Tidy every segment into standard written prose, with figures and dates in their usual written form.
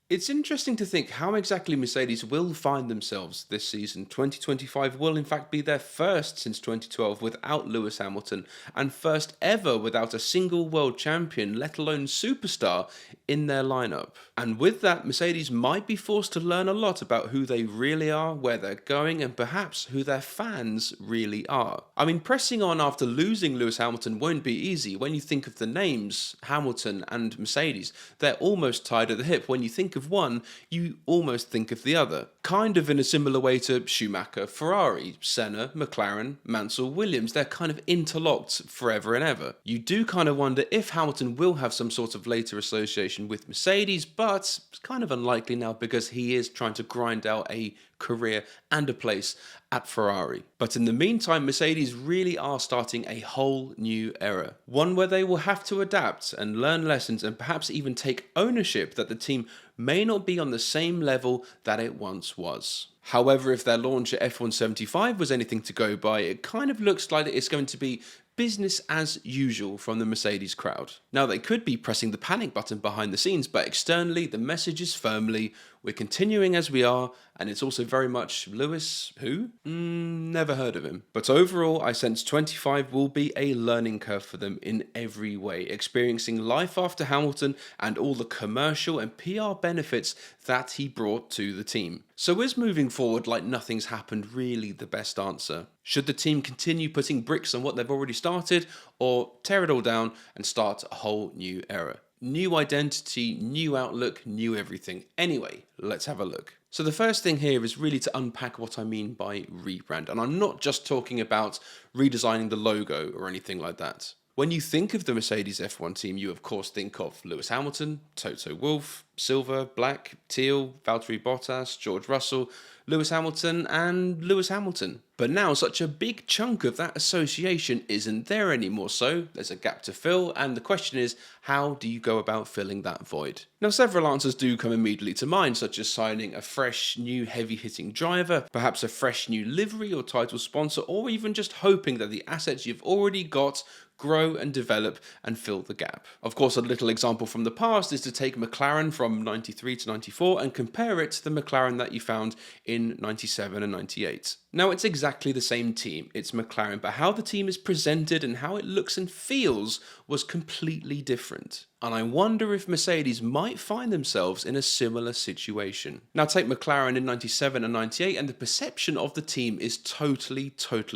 It's interesting to think how exactly Mercedes will find themselves this season. 2025 will, in fact, be their first since 2012 without Lewis Hamilton, and first ever without a single world champion, let alone superstar, in their lineup. And with that, Mercedes might be forced to learn a lot about who they really are, where they're going, and perhaps who their fans really are. I mean, pressing on after losing Lewis Hamilton won't be easy. When you think of the names, Hamilton and Mercedes, they're almost tied at the hip. When you think of one, you almost think of the other. Kind of in a similar way to Schumacher, Ferrari, Senna, McLaren, Mansell, Williams. They're kind of interlocked forever and ever. You do kind of wonder if Hamilton will have some sort of later association with Mercedes, but it's kind of unlikely now because he is trying to grind out a career and a place at Ferrari. But in the meantime, Mercedes really are starting a whole new era. One where they will have to adapt and learn lessons and perhaps even take ownership that the team may not be on the same level that it once was. However, if their launch at F175 was anything to go by, it kind of looks like it's going to be business as usual from the Mercedes crowd. Now, they could be pressing the panic button behind the scenes, but externally, the message is firmly, we're continuing as we are, and it's also very much, Lewis, who? Never heard of him. But overall, I sense 25 will be a learning curve for them in every way, experiencing life after Hamilton and all the commercial and PR benefits that he brought to the team. So is moving forward like nothing's happened really the best answer? Should the team continue putting bricks on what they've already started, or tear it all down and start a whole new era? New identity, new outlook, new everything. Anyway, let's have a look. So the first thing here is really to unpack what I mean by rebrand. And I'm not just talking about redesigning the logo or anything like that. When you think of the Mercedes F1 team, you of course think of Lewis Hamilton, Toto Wolff, silver, black, teal, Valtteri Bottas, George Russell, Lewis Hamilton, and Lewis Hamilton. But now such a big chunk of that association isn't there anymore, so there's a gap to fill, and the question is, how do you go about filling that void? Now, several answers do come immediately to mind, such as signing a fresh, new, heavy-hitting driver, perhaps a fresh new livery or title sponsor, or even just hoping that the assets you've already got grow and develop and fill the gap. Of course, a little example from the past is to take McLaren from 93 to 94 and compare it to the McLaren that you found in 97 and 98. Now, it's exactly the same team, it's McLaren, but how the team is presented and how it looks and feels was completely different. And I wonder if Mercedes might find themselves in a similar situation. Now, take McLaren in 97 and 98 and the perception of the team is totally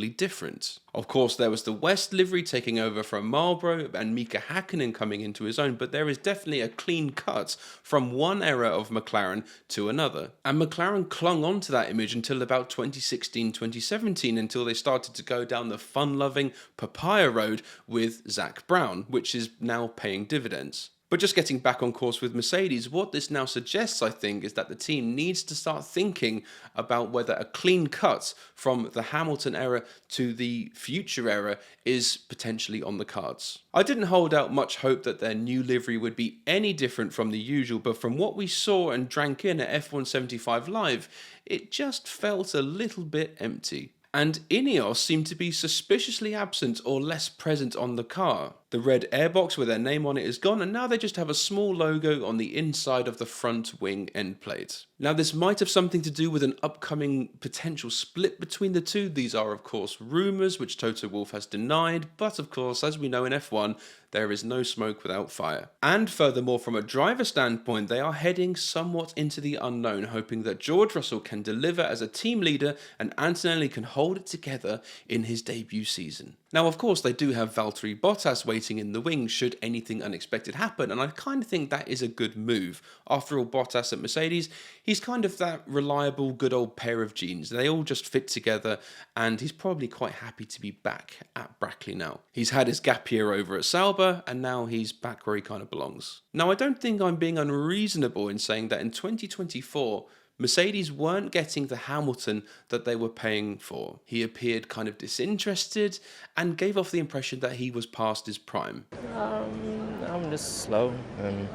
different. Of course, there was the West livery taking over from Marlboro and Mika Hakkinen coming into his own, but there is definitely a clean cut from one era of McLaren to another. And McLaren clung on to that image until about 2016, 2017, until they started to go down the fun-loving papaya road with Zak Brown, which is now paying dividends. But just getting back on course with Mercedes, what this now suggests, I think, is that the team needs to start thinking about whether a clean cut from the Hamilton era to the future era is potentially on the cards. I didn't hold out much hope that their new livery would be any different from the usual, but from what we saw and drank in at F175 Live, it just felt a little bit empty. And Ineos seemed to be suspiciously absent or less present on the car. The red airbox with their name on it is gone, and now they just have a small logo on the inside of the front wing end plate. Now, this might have something to do with an upcoming potential split between the two. These are, of course, rumours, which Toto Wolff has denied, but of course, as we know in F1, there is no smoke without fire. And furthermore, from a driver standpoint, they are heading somewhat into the unknown, hoping that George Russell can deliver as a team leader and Antonelli can hold it together in his debut season. Now, of course, they do have Valtteri Bottas waiting in the wings should anything unexpected happen, and I kind of think that is a good move. After all, Bottas at Mercedes, he's kind of that reliable, good old pair of genes. They all just fit together, and he's probably quite happy to be back at Brackley now. He's had his gap year over at Sauber, and now he's back where he kind of belongs. Now, I don't think I'm being unreasonable in saying that in 2024, Mercedes weren't getting the Hamilton that they were paying for. He appeared kind of disinterested and gave off the impression that he was past his prime. I'm just slow and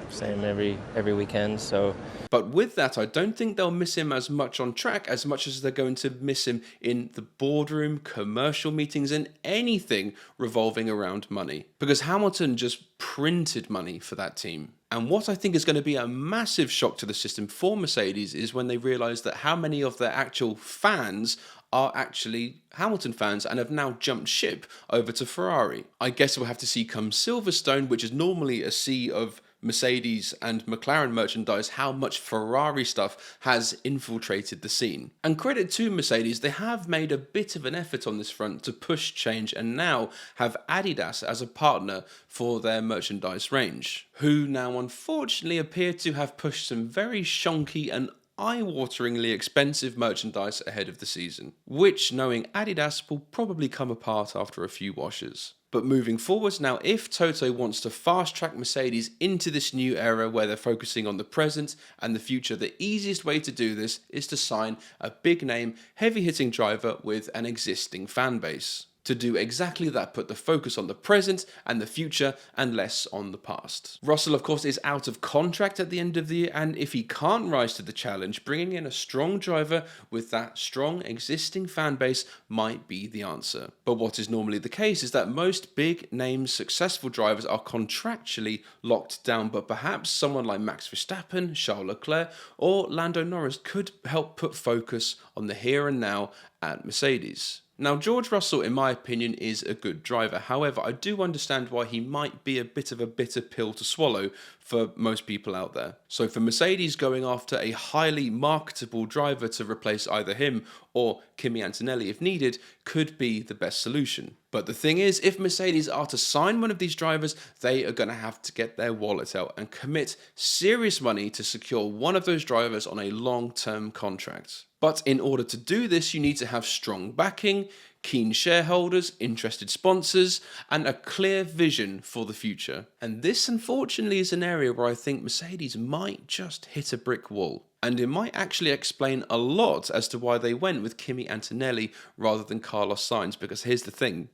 same every weekend, so. But with that, I don't think they'll miss him as much on track as much as they're going to miss him in the boardroom, commercial meetings, and anything revolving around money. Because Hamilton just printed money for that team. And what I think is going to be a massive shock to the system for Mercedes is when they realise that how many of their actual fans are actually Hamilton fans and have now jumped ship over to Ferrari. I guess we'll have to see come Silverstone, which is normally a sea of Mercedes and McLaren merchandise, how much Ferrari stuff has infiltrated the scene. And credit to Mercedes, they have made a bit of an effort on this front to push change and now have Adidas as a partner for their merchandise range, who now unfortunately appear to have pushed some very shonky and eye-wateringly expensive merchandise ahead of the season, which, knowing Adidas, will probably come apart after a few washes. But moving forwards now, if Toto wants to fast-track Mercedes into this new era where they're focusing on the present and the future, the easiest way to do this is to sign a big-name, heavy-hitting driver with an existing fan base. To do exactly that, put the focus on the present and the future and less on the past. Russell, of course, is out of contract at the end of the year, and if he can't rise to the challenge, bringing in a strong driver with that strong existing fan base might be the answer. But what is normally the case is that most big name successful drivers are contractually locked down, but perhaps someone like Max Verstappen, Charles Leclerc, or Lando Norris could help put focus on the here and now at Mercedes. Now, George Russell, in my opinion, is a good driver. However, I do understand why he might be a bit of a bitter pill to swallow for most people out there. So for Mercedes, going after a highly marketable driver to replace either him or Kimi Antonelli if needed could be the best solution. But the thing is, if Mercedes are to sign one of these drivers, they are going to have to get their wallet out and commit serious money to secure one of those drivers on a long-term contract. But in order to do this, you need to have strong backing, keen shareholders, interested sponsors, and a clear vision for the future. And this, unfortunately, is an area where I think Mercedes might just hit a brick wall. And it might actually explain a lot as to why they went with Kimi Antonelli rather than Carlos Sainz, because here's the thing.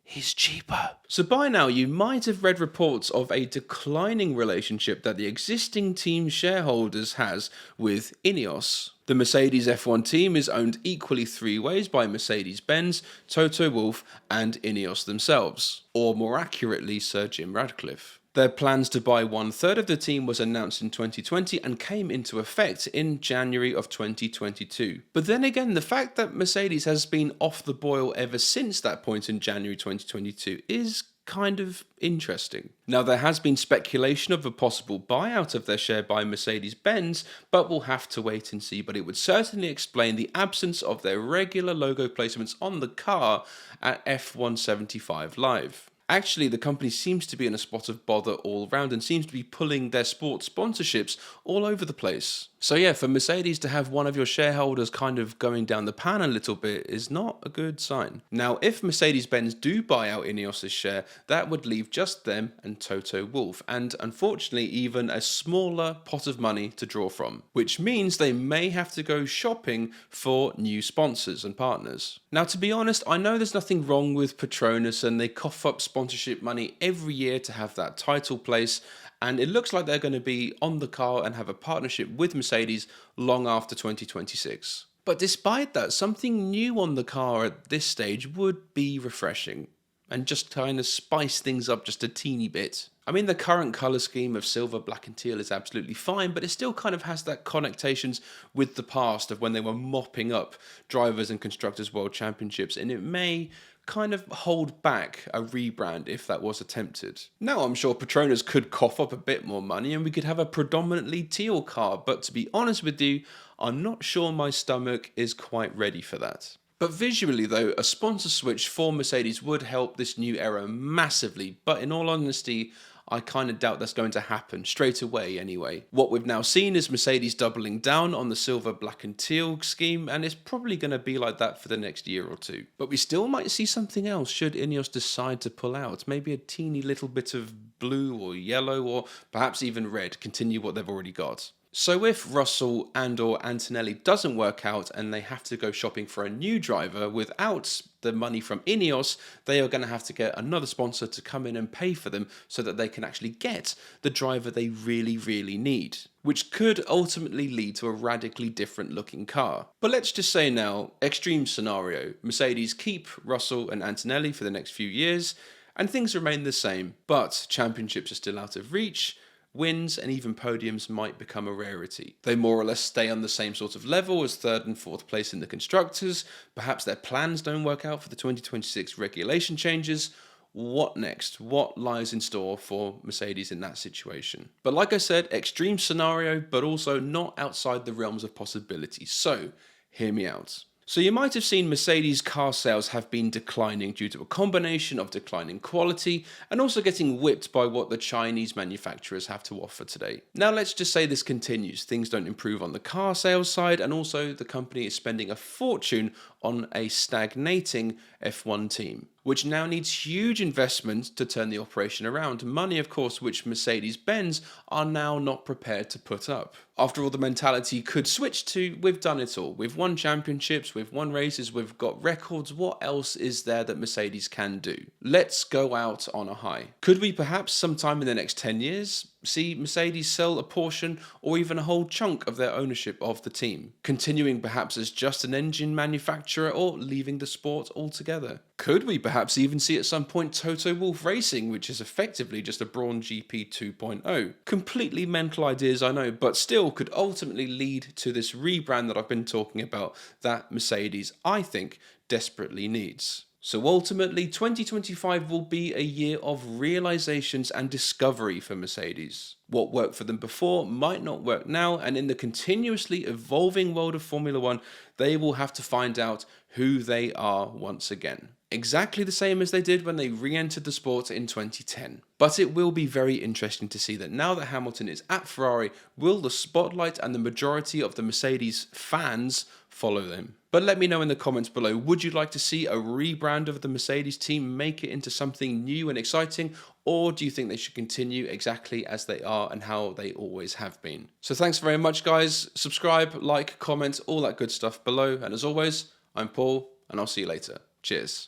He's cheaper. So by now you might have read reports of a declining relationship that the existing team shareholders has with Ineos. The Mercedes F1 team is owned equally three ways by Mercedes-Benz, Toto Wolff and Ineos themselves, or more accurately Sir Jim Ratcliffe. Their plans to buy 1/3 of the team was announced in 2020 and came into effect in January of 2022. But then again, the fact that Mercedes has been off the boil ever since that point in January 2022 is kind of interesting. Now, there has been speculation of a possible buyout of their share by Mercedes-Benz, but we'll have to wait and see. But it would certainly explain the absence of their regular logo placements on the car at F175 Live. Actually, the company seems to be in a spot of bother all round and seems to be pulling their sports sponsorships all over the place. So yeah, for Mercedes to have one of your shareholders kind of going down the pan a little bit is not a good sign. Now, if Mercedes-Benz do buy out Ineos' share, that would leave just them and Toto Wolff, and unfortunately even a smaller pot of money to draw from, which means they may have to go shopping for new sponsors and partners. Now, to be honest, I know there's nothing wrong with Petronas and they cough up sponsorship money every year to have that title place, and it looks like they're going to be on the car and have a partnership with Mercedes long after 2026. But despite that, something new on the car at this stage would be refreshing and just kind of spice things up just a teeny bit. I mean, the current colour scheme of silver, black and teal is absolutely fine, but it still kind of has that connotations with the past of when they were mopping up drivers and constructors world championships, and it may kind of hold back a rebrand if that was attempted. Now, I'm sure Petronas could cough up a bit more money and we could have a predominantly teal car, but to be honest with you, I'm not sure my stomach is quite ready for that. But visually though, a sponsor switch for Mercedes would help this new era massively, but in all honesty, I kind of doubt that's going to happen straight away anyway. What we've now seen is Mercedes doubling down on the silver, black and teal scheme, and it's probably going to be like that for the next year or two. But we still might see something else should Ineos decide to pull out. Maybe a teeny little bit of blue or yellow or perhaps even red, continue what they've already got. So if Russell and or Antonelli doesn't work out and they have to go shopping for a new driver without the money from Ineos, they are going to have to get another sponsor to come in and pay for them so that they can actually get the driver they really, really need, which could ultimately lead to a radically different looking car. But let's just say now, extreme scenario, Mercedes keep Russell and Antonelli for the next few years and things remain the same, but championships are still out of reach. wins and even podiums might become a rarity. They more or less stay on the same sort of level as 3rd and 4th place in the constructors. Perhaps their plans don't work out for the 2026 regulation changes. What next? What lies in store for Mercedes in that situation? But like I said, extreme scenario, but also not outside the realms of possibility. So, hear me out. So you might have seen Mercedes car sales have been declining due to a combination of declining quality and also getting whipped by what the Chinese manufacturers have to offer today. Now let's just say this continues, things don't improve on the car sales side, and also the company is spending a fortune on a stagnating F1 team, which now needs huge investment to turn the operation around. Money, of course, which Mercedes-Benz are now not prepared to put up. After all, the mentality could switch to, we've done it all. We've won championships, we've won races, we've got records. What else is there that Mercedes can do? Let's go out on a high. Could we perhaps sometime in the next 10 years see Mercedes sell a portion or even a whole chunk of their ownership of the team, continuing perhaps as just an engine manufacturer or leaving the sport altogether? Could we perhaps even see at some point Toto Wolff Racing, which is effectively just a Brawn GP 2.0? Completely mental ideas, I know, but still could ultimately lead to this rebrand that I've been talking about that Mercedes, I think, desperately needs. So ultimately, 2025 will be a year of realizations and discovery for Mercedes. What worked for them before might not work now, and in the continuously evolving world of Formula One, they will have to find out who they are once again. Exactly the same as they did when they re-entered the sport in 2010. But it will be very interesting to see that now that Hamilton is at Ferrari, will the spotlight and the majority of the Mercedes fans follow them? But let me know in the comments below, would you like to see a rebrand of the Mercedes team make it into something new and exciting, or do you think they should continue exactly as they are and how they always have been? So thanks very much, guys. Subscribe, like, comment, all that good stuff below. And as always, I'm Paul, and I'll see you later. Cheers.